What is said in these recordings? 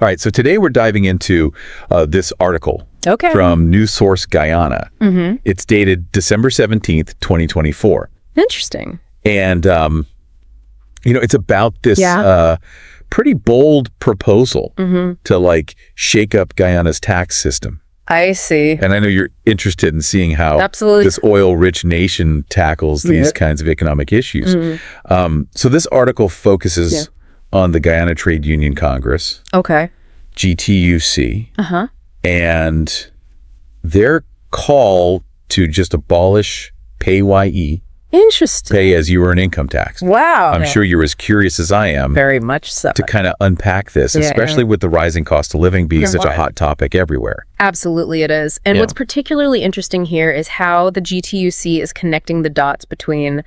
All right, so today we're diving into this article from News Source Guyana. It's dated December 17th, 2024. Interesting. And, it's about this pretty bold proposal to, like, shake up Guyana's tax system. I see. And I know you're interested in seeing how this oil-rich nation tackles these kinds of economic issues. So this article focuses on the Guyana Trade Union Congress, GTUC, and their call to just abolish PAYE. Interesting. Pay as you earn income tax. Wow. I'm sure you're as curious as I am. Very much so. To kind of unpack this, especially with the rising cost of living being such a hot topic everywhere. Absolutely it is. And what's particularly interesting here is how the GTUC is connecting the dots between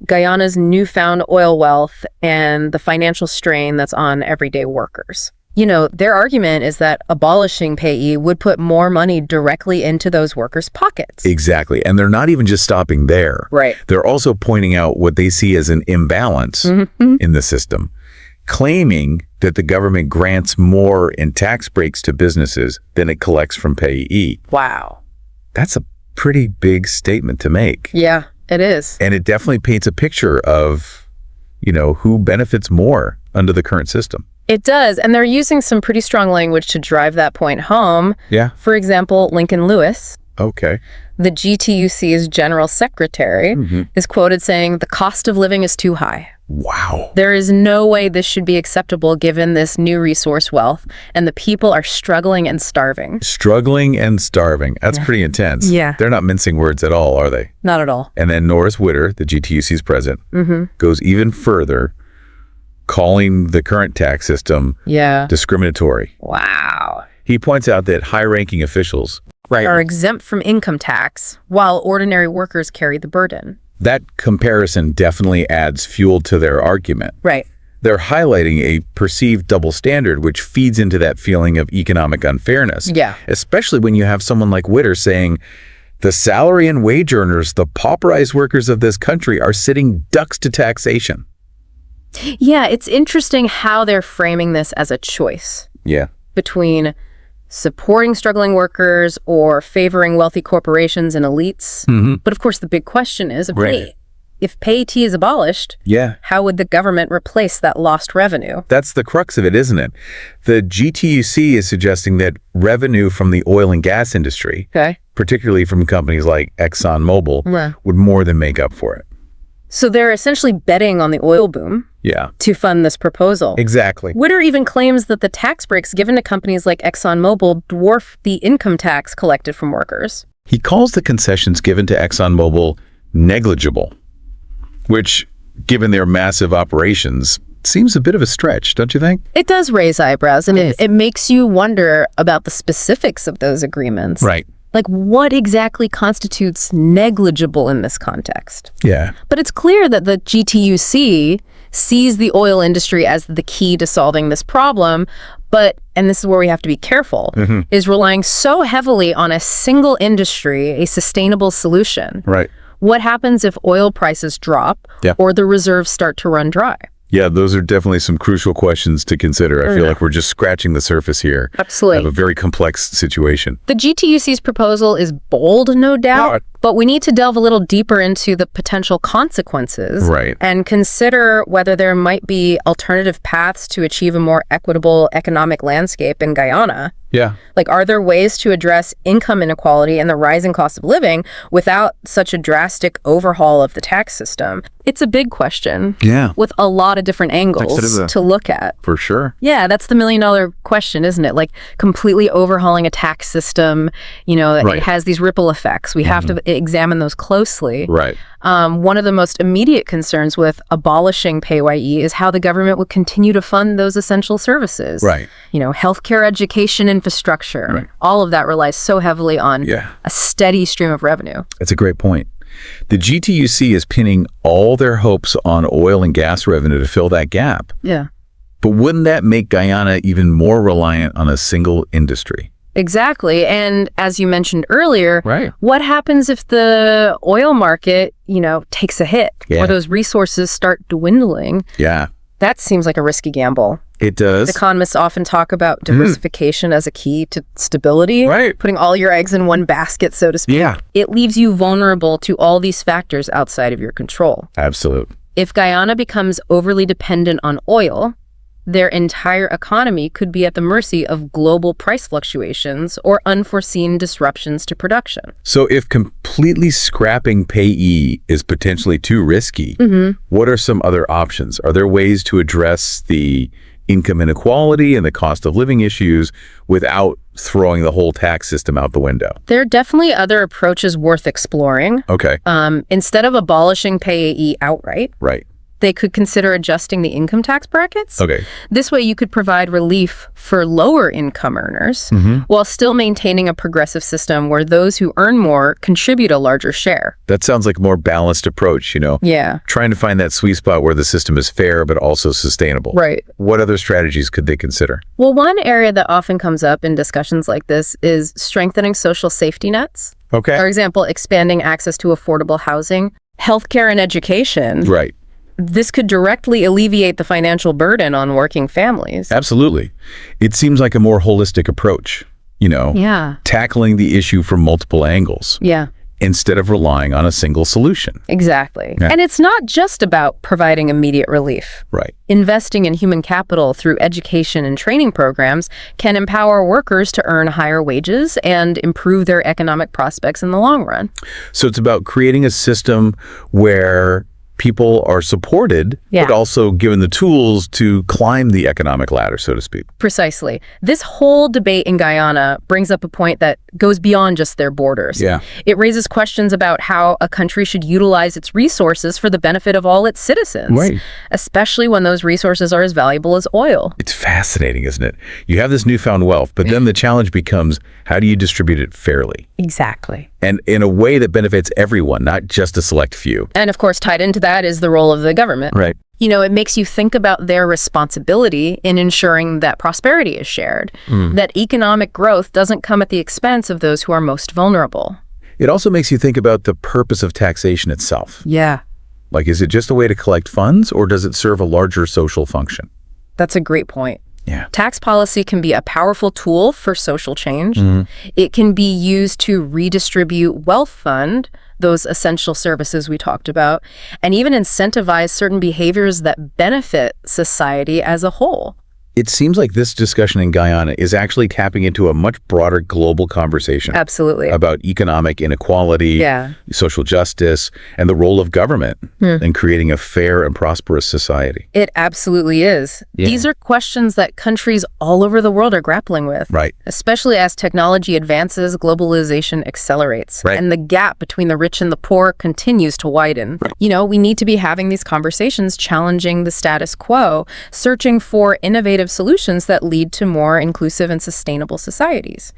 Guyana's newfound oil wealth and the financial strain that's on everyday workers. Their argument is that abolishing PAYE would put more money directly into those workers' pockets. Exactly. And they're not even just stopping there. Right. They're also pointing out what they see as an imbalance in the system, claiming that the government grants more in tax breaks to businesses than it collects from PAYE. Wow. That's a pretty big statement to make. Yeah, it is. And it definitely paints a picture of, who benefits more under the current system. It does, and they're using some pretty strong language to drive that point home. Yeah. For example, Lincoln Lewis, the GTUC's general secretary, is quoted saying, "The cost of living is too high." Wow. There is no way this should be acceptable given this new resource wealth, and the people are struggling and starving. Struggling and starving. That's pretty intense. Yeah. They're not mincing words at all, are they? Not at all. And then Norris Witter, the GTUC's president, goes even further, calling the current tax system discriminatory. Wow. He points out that high-ranking officials are exempt from income tax, while ordinary workers carry the burden. That comparison definitely adds fuel to their argument. Right. They're highlighting a perceived double standard, which feeds into that feeling of economic unfairness. Yeah. Especially when you have someone like Witter saying, the salary and wage earners, the pauperized workers of this country, are sitting ducks to taxation. Yeah, it's interesting how they're framing this as a choice. Yeah. Between supporting struggling workers or favoring wealthy corporations and elites. But of course, the big question is, if PAYE is abolished, how would the government replace that lost revenue? That's the crux of it, isn't it? The GTUC is suggesting that revenue from the oil and gas industry, particularly from companies like ExxonMobil, would more than make up for it. So they're essentially betting on the oil boom to fund this proposal. Exactly. Witter even claims that the tax breaks given to companies like ExxonMobil dwarf the income tax collected from workers. He calls the concessions given to ExxonMobil negligible, which, given their massive operations, seems a bit of a stretch, don't you think? It does raise eyebrows, and it makes you wonder about the specifics of those agreements. Right. Like, what exactly constitutes negligible in this context? Yeah. But it's clear that the GTUC sees the oil industry as the key to solving this problem, but, and this is where we have to be careful, is relying so heavily on a single industry, a sustainable solution. Right. What happens if oil prices drop or the reserves start to run dry? Yeah, those are definitely some crucial questions to consider. I feel like we're just scratching the surface here. Absolutely. Of a very complex situation. The GTUC's proposal is bold, no doubt, but we need to delve a little deeper into the potential consequences and consider whether there might be alternative paths to achieve a more equitable economic landscape in Guyana. Yeah. Like, are there ways to address income inequality and the rising cost of living without such a drastic overhaul of the tax system? It's a big question. Yeah. With a lot of different angles to look at. For sure. Yeah, that's the million-dollar question, isn't it? Like, completely overhauling a tax system, it has these ripple effects. We have to examine those closely. Right. One of the most immediate concerns with abolishing PAYE is how the government would continue to fund those essential services. Right. Healthcare, education, infrastructure. Right. All of that relies so heavily on a steady stream of revenue. That's a great point. The GTUC is pinning all their hopes on oil and gas revenue to fill that gap. Yeah. But wouldn't that make Guyana even more reliant on a single industry? Exactly. And as you mentioned earlier, what happens if the oil market, takes a hit or those resources start dwindling? Yeah. That seems like a risky gamble. It does. Economists often talk about diversification as a key to stability. Right. Putting all your eggs in one basket, so to speak. Yeah. It leaves you vulnerable to all these factors outside of your control. Absolute. If Guyana becomes overly dependent on oil, their entire economy could be at the mercy of global price fluctuations or unforeseen disruptions to production. So if completely scrapping PAYE is potentially too risky, what are some other options? Are there ways to address the income inequality and the cost of living issues without throwing the whole tax system out the window? There are definitely other approaches worth exploring. Okay. Instead of abolishing PAYE outright, Right. they could consider adjusting the income tax brackets. Okay. This way you could provide relief for lower income earners while still maintaining a progressive system where those who earn more contribute a larger share. That sounds like a more balanced approach, Yeah. trying to find that sweet spot where the system is fair but also sustainable. Right. What other strategies could they consider? Well, one area that often comes up in discussions like this is strengthening social safety nets. Okay. For example, expanding access to affordable housing, healthcare, and education. Right. This could directly alleviate the financial burden on working families. Absolutely. It seems like a more holistic approach, Yeah. tackling the issue from multiple angles Yeah. instead of relying on a single solution. Exactly. Yeah. And it's not just about providing immediate relief. Right. Investing in human capital through education and training programs can empower workers to earn higher wages and improve their economic prospects in the long run. So it's about creating a system where people are supported, Yeah. but also given the tools to climb the economic ladder, so to speak. Precisely. This whole debate in Guyana brings up a point that goes beyond just their borders. Yeah. It raises questions about how a country should utilize its resources for the benefit of all its citizens, Right. especially when those resources are as valuable as oil. It's fascinating, isn't it? You have this newfound wealth, but then the challenge becomes, how do you distribute it fairly? Exactly. And in a way that benefits everyone, not just a select few. And of course, tied into that is the role of the government. Right. It makes you think about their responsibility in ensuring that prosperity is shared, that economic growth doesn't come at the expense of those who are most vulnerable. It also makes you think about the purpose of taxation itself. Yeah. Like, is it just a way to collect funds, or does it serve a larger social function? That's a great point. Yeah. Tax policy can be a powerful tool for social change. It can be used to redistribute wealth fund, those essential services we talked about, and even incentivize certain behaviors that benefit society as a whole. It seems like this discussion in Guyana is actually tapping into a much broader global conversation Absolutely. about economic inequality, Yeah. social justice, and the role of government in creating a fair and prosperous society. It absolutely is. Yeah. These are questions that countries all over the world are grappling with. Right. Especially as technology advances, globalization accelerates, Right. and the gap between the rich and the poor continues to widen. We need to be having these conversations, challenging the status quo, searching for innovative solutions that lead to more inclusive and sustainable societies.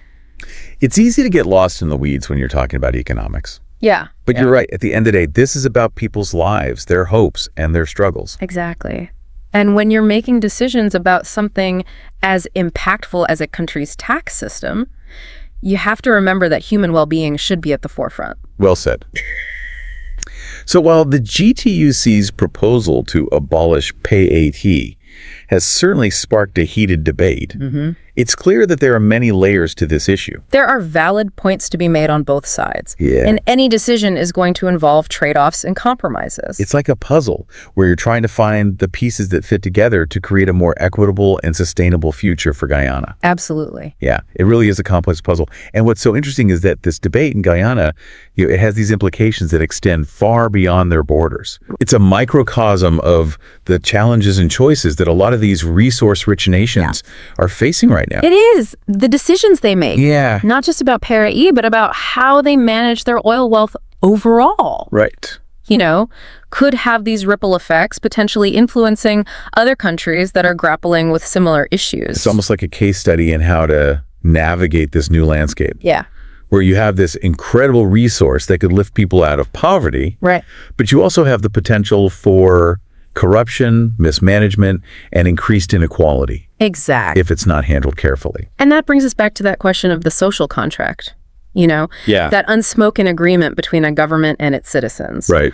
It's easy to get lost in the weeds when you're talking about economics. Yeah. But you're right. At the end of the day, this is about people's lives, their hopes, and their struggles. Exactly. And when you're making decisions about something as impactful as a country's tax system, you have to remember that human well-being should be at the forefront. Well said. So while the GTUC's proposal to abolish PAYE has certainly sparked a heated debate, it's clear that there are many layers to this issue. There are valid points to be made on both sides. Yeah. And any decision is going to involve trade-offs and compromises. It's like a puzzle where you're trying to find the pieces that fit together to create a more equitable and sustainable future for Guyana. Absolutely. Yeah, it really is a complex puzzle. And what's so interesting is that this debate in Guyana, it has these implications that extend far beyond their borders. It's a microcosm of the challenges and choices that a lot of these resource-rich nations are facing right now. It is. The decisions they make. Yeah. Not just about PAYE, but about how they manage their oil wealth overall. Right. Could have these ripple effects, potentially influencing other countries that are grappling with similar issues. It's almost like a case study in how to navigate this new landscape. Yeah. Where you have this incredible resource that could lift people out of poverty, Right. but you also have the potential for corruption, mismanagement, and increased inequality Exactly. if it's not handled carefully. And that brings us back to that question of the social contract, Yeah. that unspoken agreement between a government and its citizens. Right.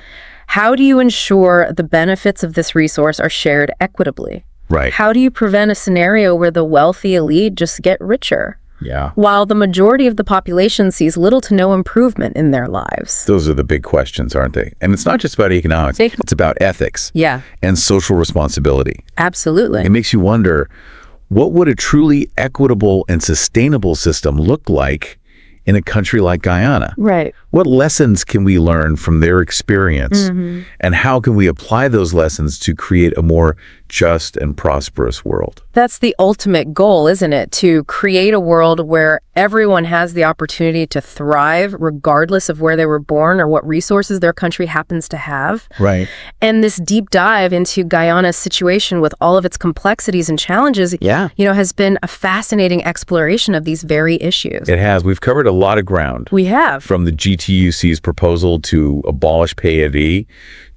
How do you ensure the benefits of this resource are shared equitably? Right. How do you prevent a scenario where the wealthy elite just get richer, Yeah. while the majority of the population sees little to no improvement in their lives? Those are the big questions, aren't they? And it's not just about economics. It's about ethics Yeah, and social responsibility. absolutely. It makes you wonder, what would a truly equitable and sustainable system look like in a country like Guyana? Right. What lessons can we learn from their experience? And how can we apply those lessons to create a more just and prosperous world? That's the ultimate goal, isn't it? To create a world where everyone has the opportunity to thrive regardless of where they were born or what resources their country happens to have. Right. And this deep dive into Guyana's situation with all of its complexities and challenges, has been a fascinating exploration of these very issues. It has. We've covered a lot of ground. We have. From the GTUC's proposal to abolish PAYE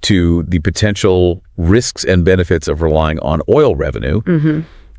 to the potential risks and benefits of relying on oil revenue,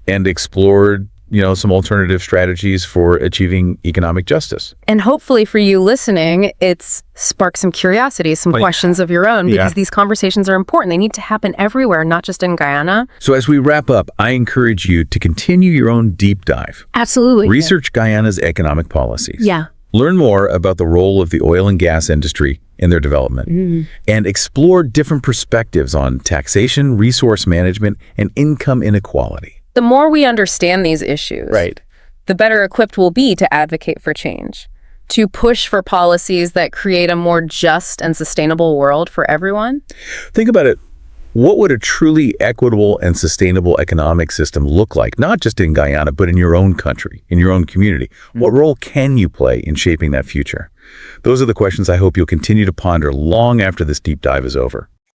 and explored, some alternative strategies for achieving economic justice. And hopefully for you listening, it's sparked some curiosity, some questions of your own, because these conversations are important. They need to happen everywhere, not just in Guyana. So as we wrap up, I encourage you to continue your own deep dive. Absolutely. Research Guyana's economic policies. Yeah. Learn more about the role of the oil and gas industry in their development, and explore different perspectives on taxation, resource management, and income inequality. The more we understand these issues, the better equipped we'll be to advocate for change, to push for policies that create a more just and sustainable world for everyone. Think about it. What would a truly equitable and sustainable economic system look like, not just in Guyana, but in your own country, in your own community? What role can you play in shaping that future? Those are the questions I hope you'll continue to ponder long after this deep dive is over.